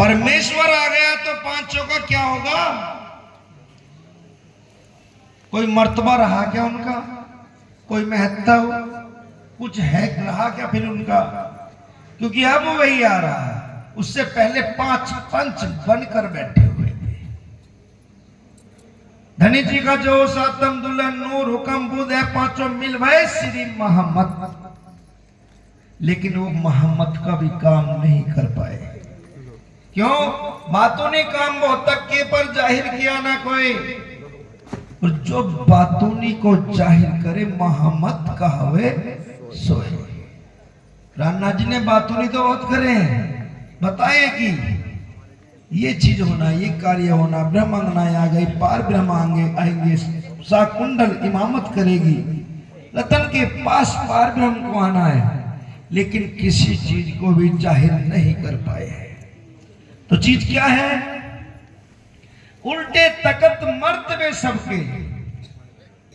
परमेश्वर आ गया तो पांचों का क्या होगा? कोई मर्तबा रहा क्या उनका? कोई महत्व कुछ है रहा क्या फिर उनका? क्योंकि अब वही आ रहा है, उससे पहले पांच पंच बनकर बैठे हुए थे। धनी जी का जो सातम दुल्हन नूर हुक्म बुध है, पांचों मिल भय श्री मोहम्मद, लेकिन वो मोहम्मद का भी काम नहीं कर पाए। क्यों? बातों ने काम बहुत तक के पर जाहिर किया ना कोई, और जो बातूनी को जाहिर करे मोहम्मद का हवे सोए। राणा जी ने बातूनी तो बहुत करे हैं, बताए कि ये चीज होना, ये कार्य होना, ब्रह्मांगनाएं आ गई, पार ब्रह्म आएंगे, साकुंडल इमामत करेगी, रतन के पास पार ब्रह्म को आना है, लेकिन किसी चीज को भी जाहिर नहीं कर पाए हैं। तो चीज क्या है? उल्टे तकत मर्तबे सबके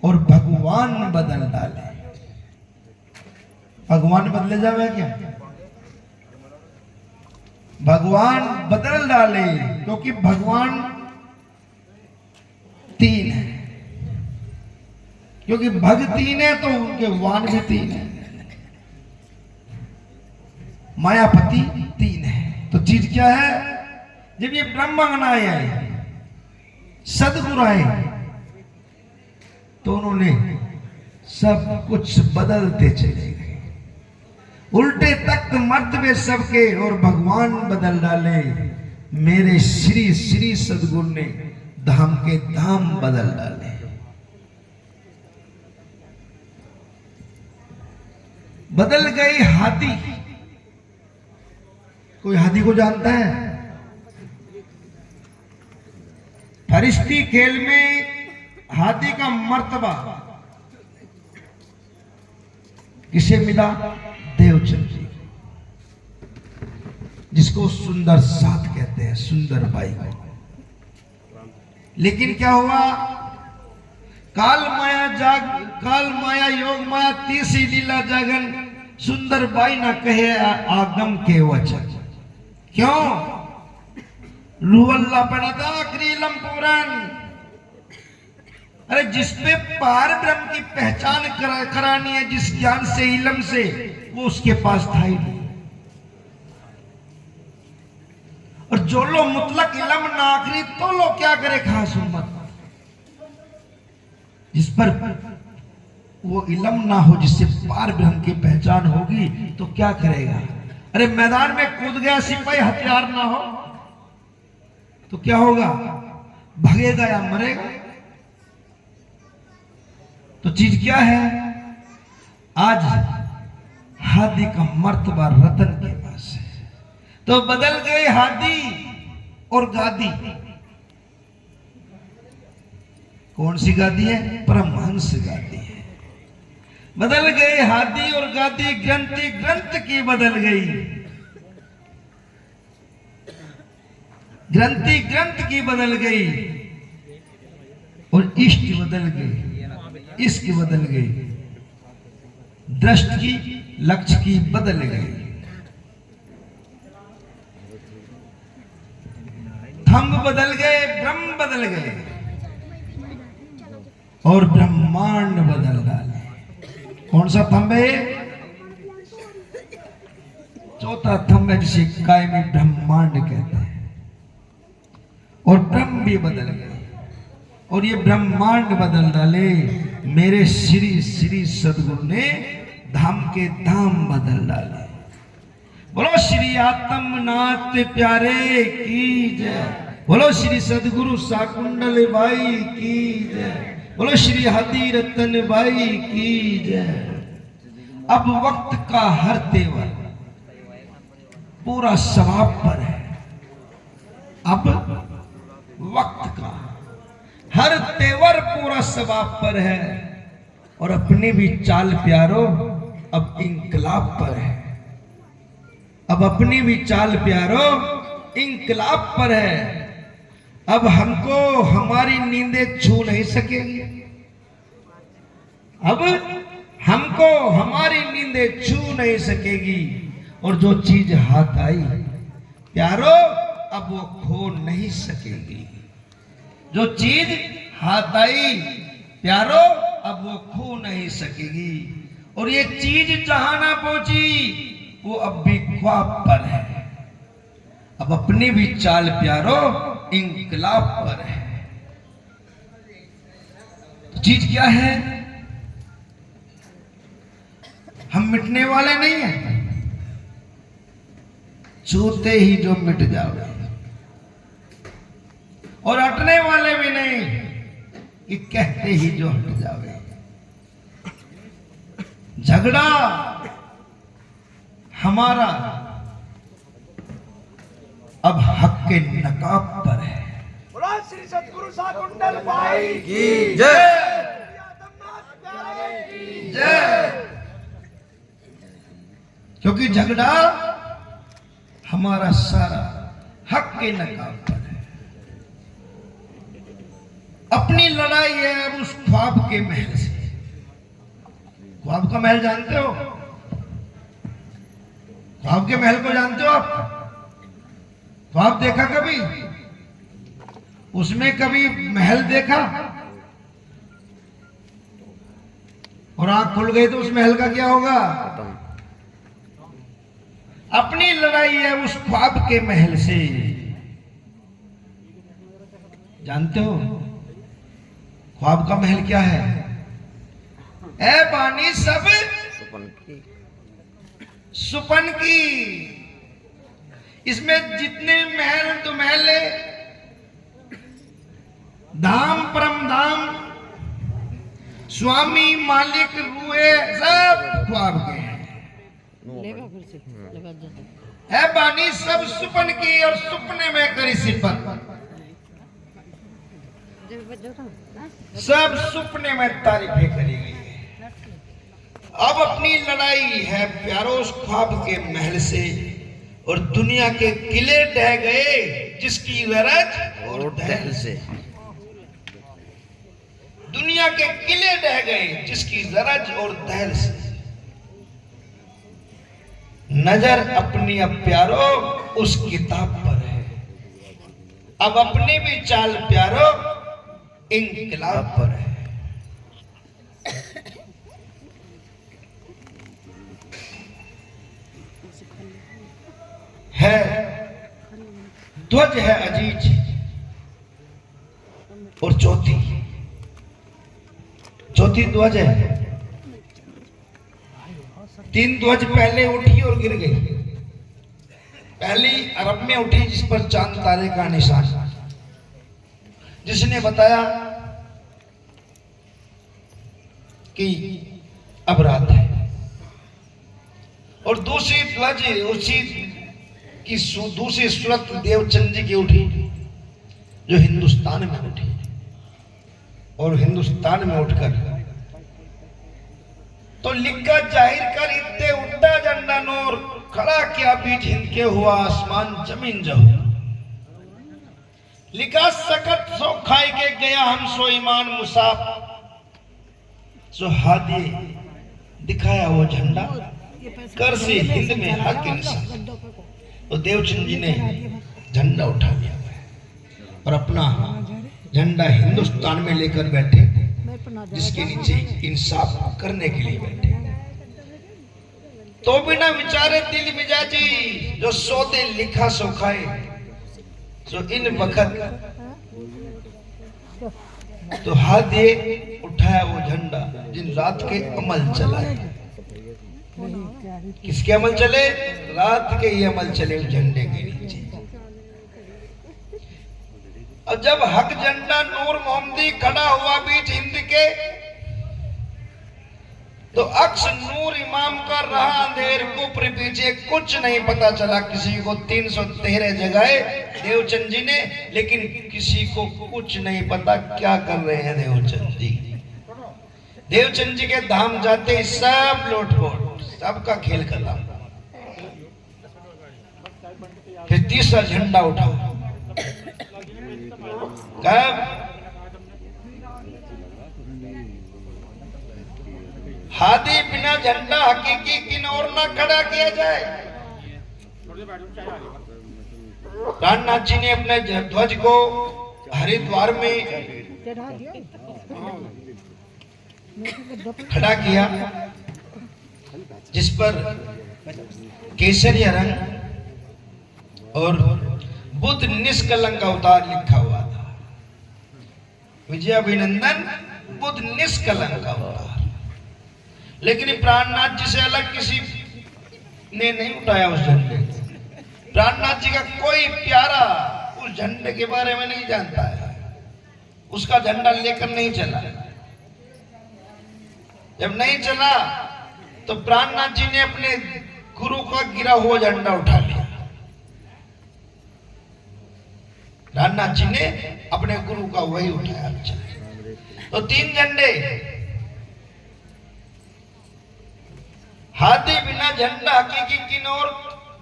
और भगवान बदल डाले। भगवान बदले जावे क्या? भगवान बदल डाले, क्योंकि भगवान तीन है, क्योंकि भग तीन है तो उनके वान भी तीन है, मायापति तीन है। तो चीज क्या है? जब ये ब्रह्मांगनाएं आए, सदगुरु आए, तो उन्होंने सब कुछ बदलते चले गए। उल्टे तख्त मर्तबे सबके और भगवान बदल डाले। मेरे श्री श्री सदगुरु ने धाम के धाम बदल डाले। बदल गई हाथी। कोई हाथी को जानता है? फरिश्ती खेल में हाथी का मर्तबा किसे मिला? देवचंद जी, जिसको सुंदर साथ कहते हैं, सुंदर बाई को। लेकिन क्या हुआ? काल माया योग माया तीसरी लीला जागन, सुंदर बाई ना कहे आगम के वचन। क्यों? रूहल्ला पड़ा था क्रीलम पूरन। अरे जिसपे पार ब्रह्म की पहचान करानी है, जिस ज्ञान से, इलम से, वो उसके पास था ही नहीं। और जो लो मुतलक इलम ना आखरी, तो लो क्या करे खास उम्मत। जिस पर वो इलम ना हो, जिससे पार ब्रह्म की पहचान होगी, तो क्या करेगा? अरे मैदान में कूद गया सिपाही, हथियार ना हो तो क्या होगा? भागेगा या मरेगा? तो चीज क्या है? आज हादी का मर्तबा रतन के पास है, तो बदल गए हादी और गादी। कौन सी गादी है? परमहंस गादी है। बदल गए हादी और गादी, ग्रंथि ग्रंथ की बदल गई, ग्रंथि ग्रंथ की बदल गई, और इष्ट बदल गई, इसकी बदल गई, दृष्टि की, लक्ष्य की बदल गई, थंब बदल गए, ब्रह्म बदल गए, और ब्रह्मांड बदल डाले। कौन सा थंब है? चौथा थंब है, जिसे कायमी ब्रह्मांड कहते हैं। और ब्रह्म भी बदल गए, और ये ब्रह्मांड बदल डाले। मेरे श्री श्री सदगुरु ने धाम के धाम बदल डाले। बोलो श्री आत्मनाथ प्यारे की जय। बोलो श्री सदगुरु साकुंडल बाई की जय। बोलो श्री हादी रतन बाई की जय। अब वक्त का हर तेवर पूरा सवाब पर है। अब वक्त का हर तेवर पूरा सवाब पर है, और अपनी भी चाल प्यारो अब इंकलाब पर है। अब अपनी भी चाल प्यारो इंकलाब पर है। अब हमको हमारी नींदें छू नहीं सकेंगी। अब हमको हमारी नींदें छू नहीं सकेगी, और जो चीज हाथ आई प्यारो अब वो खो नहीं सकेगी। जो चीज हाथ आई प्यारो अब वो खो नहीं सकेगी। और ये चीज जहां ना पहुंची वो अब भी ख्वाब पर है। अब अपनी भी चाल प्यारो इंकलाब पर है। तो चीज क्या है? हम मिटने वाले नहीं हैं। छूते ही जो मिट जाओगे, और हटने वाले भी नहीं कि कहते ही जो हट जाओगे। झगड़ा हमारा अब हक के नकाब पर है। श्री सतगुरु साकुंडल भाई की जय, जय। क्योंकि झगड़ा हमारा सारा हक के नकाब पर है। अपनी लड़ाई है अब उस ख्वाब के महल से। ख्वाब का महल जानते हो? ख्वाब के महल को जानते हो आप? ख्वाब देखा कभी? उसमें कभी महल देखा? और आंख खुल गई तो उस महल का क्या होगा? अपनी लड़ाई है उस ख्वाब के महल से। जानते हो ख्वाब का महल क्या है? ए बानी सब सुपन की। इसमें जितने महल तो महल धाम परम धाम स्वामी मालिक रुए सब ख्वाब के हैं। है बानी सब सुपन की और सुपने में करी सिपन। सब सुपने में तारीफें करी गई है। अब अपनी लड़ाई है प्यारो उस ख्वाब के महल से। और दुनिया के किले ढह गए जिसकी गरज और दहल से। दुनिया के किले ढह गए जिसकी गरज और दहल से। नजर अपनी अब प्यारो उस किताब पर है। अब अपनी भी चाल प्यारो इंकलाब पर है। ध्वज है अजीज और चौथी ध्वज है। 3 ध्वज पहले उठी और गिर गई। पहली अरब में उठी जिस पर चांद तारे का निशान, जिसने बताया कि अब रात है। और दूसरी ध्वज उसी की दूसरी सूरत देवचंद जी की उठी जो हिंदुस्तान में उठी। और हिंदुस्तान में उठकर तो लिखा जाहिर कर इत्ते उड्डा झंडा नूर खड़ा किया बीच हिंद के हुआ आसमान जमीन जहू। लिखा सकत सो खाई के गया हम सो ईमान मुसाफ। सो हादी दिखाया वो झंडा कर से हिंद में हक इंसान। तो देवचंद जी ने झंडा उठा लिया और अपना झंडा हिंदुस्तान में लेकर बैठे, जिसके नीचे इंसाफ करने के लिए बैठे। तो बिना विचारे दिल मिजाजी जो सौदे लिखा सो खाए। सो इन वक्त तो हाथ दे उठाया वो झंडा जिन रात के अमल चलाए। किसके अमल चले? रात के ही अमल चले उस झंडे के नीचे। और जब हक झंडा नूर मोहम्मदी खड़ा हुआ बीच हिंद के, तो अक्स नूर इमाम का रहा अंधेर कुप्र पीछे। कुछ नहीं पता चला किसी को 313 जगह देवचंद जी ने, लेकिन किसी को कुछ नहीं पता क्या कर रहे हैं देवचंद जी। देवचंद जी के धाम जाते ही सब लोटपोट, सबका खेल खत्म। फिर तीसरा झंडा उठा। कब? हादी बिना झंडा हकीकी किन और ना खड़ा किया जाए। प्राणनाथ जी ने अपने ध्वज को हरिद्वार में खड़ा किया, जिस पर केसरिया रंग और बुद्ध निष्कलंक अवतार लिखा हुआ था। विजयाभिनंदन बुद्ध निष्कलंक अवतार। लेकिन प्राणनाथ जी से अलग किसी ने नहीं उठाया उस झंडे। प्राणनाथ जी का कोई प्यारा उस झंडे के बारे में नहीं जानता है, उसका झंडा लेकर नहीं चला। जब नहीं चला तो प्राणनाथ जी ने अपने गुरु का गिरा हुआ झंडा उठा लिया। प्राणनाथ जी ने अपने गुरु का वही उठाया। अच्छा, तो 3 झंडे, हाथी बिना झंडा हकीकी किन और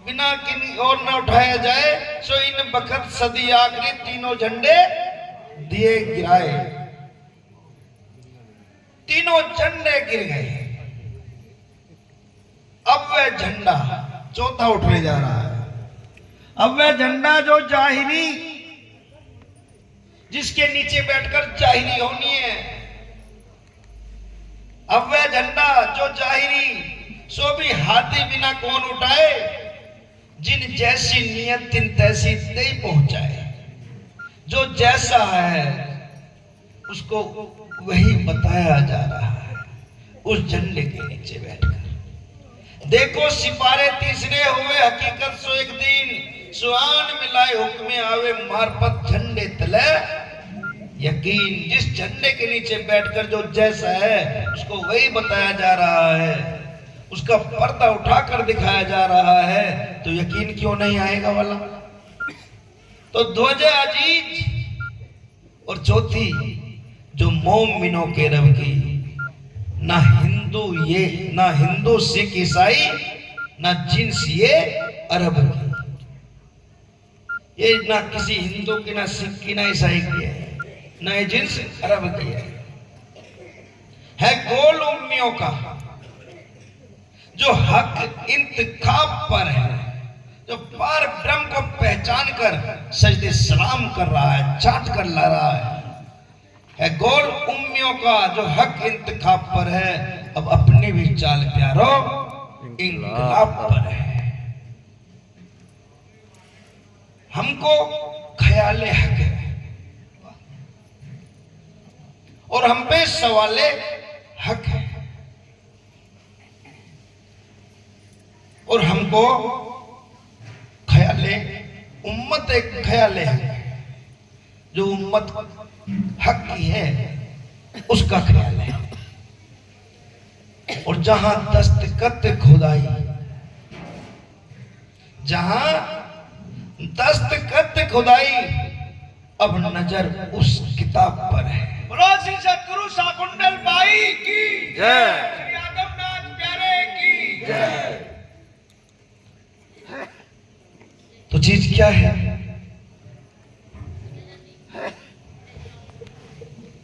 न उठाया जाए, सो इन बखत सदी आखिरी तीनों झंडे दिए गिराए। तीनों झंडे गिर गए। अब वह झंडा चौथा उठने जा रहा है। अब वह झंडा जो जाहिरी, जिसके नीचे बैठकर जाहिरी होनी है, अब वह झंडा जो जाहिरी, सो भी हाथी बिना कौन उठाए, जिन जैसी नियत तिन तैसी दे पहुंचाए। जो जैसा है उसको वही बताया जा रहा है उस झंडे के नीचे बैठकर। देखो सिपारे तीसरे हुए हकीकत, सो एक दिन सुहान मिलाए हुक्मे आवे, मारपत झंडे तले यकीन। जिस झंडे के नीचे बैठकर जो जैसा है उसको वही बताया जा रहा है, उसका पर्दा उठाकर दिखाया जा रहा है, तो यकीन क्यों नहीं आएगा वाला। तो ध्वज अजीज और चौथी जो मोमिनों के रब की, ना हिंदू सिख ईसाई, ना जिन्स ये अरब की। ये ना किसी हिंदू की, ना सिख की, ना ईसाई की है, ना ये जिन्स अरब की है गोल उम्मियों का जो हक इंतखाब पर है, जो पार ब्रह्म को पहचान कर सजदे सलाम कर रहा है, चाट कर ला रहा है गोल उम्मियों का जो हक इंतखाब पर है। अब अपने भी चाल प्यारो इंकलाब पर है। हमको ख्याले हक है और हम पे सवाले हक है, और हमको ख्याले उम्मत एक ख्याले हक है, जो उम्मत हक की है उसका ख्याल है। और जहां दस्तखत खुदाई, जहां दस्तखत खुदाई, अब नजर उस किताब पर है। बोलो श्री सतगुरु शाकुंतल बाई की जय। श्री आदमनाथ प्यारे की जय। तो चीज क्या है?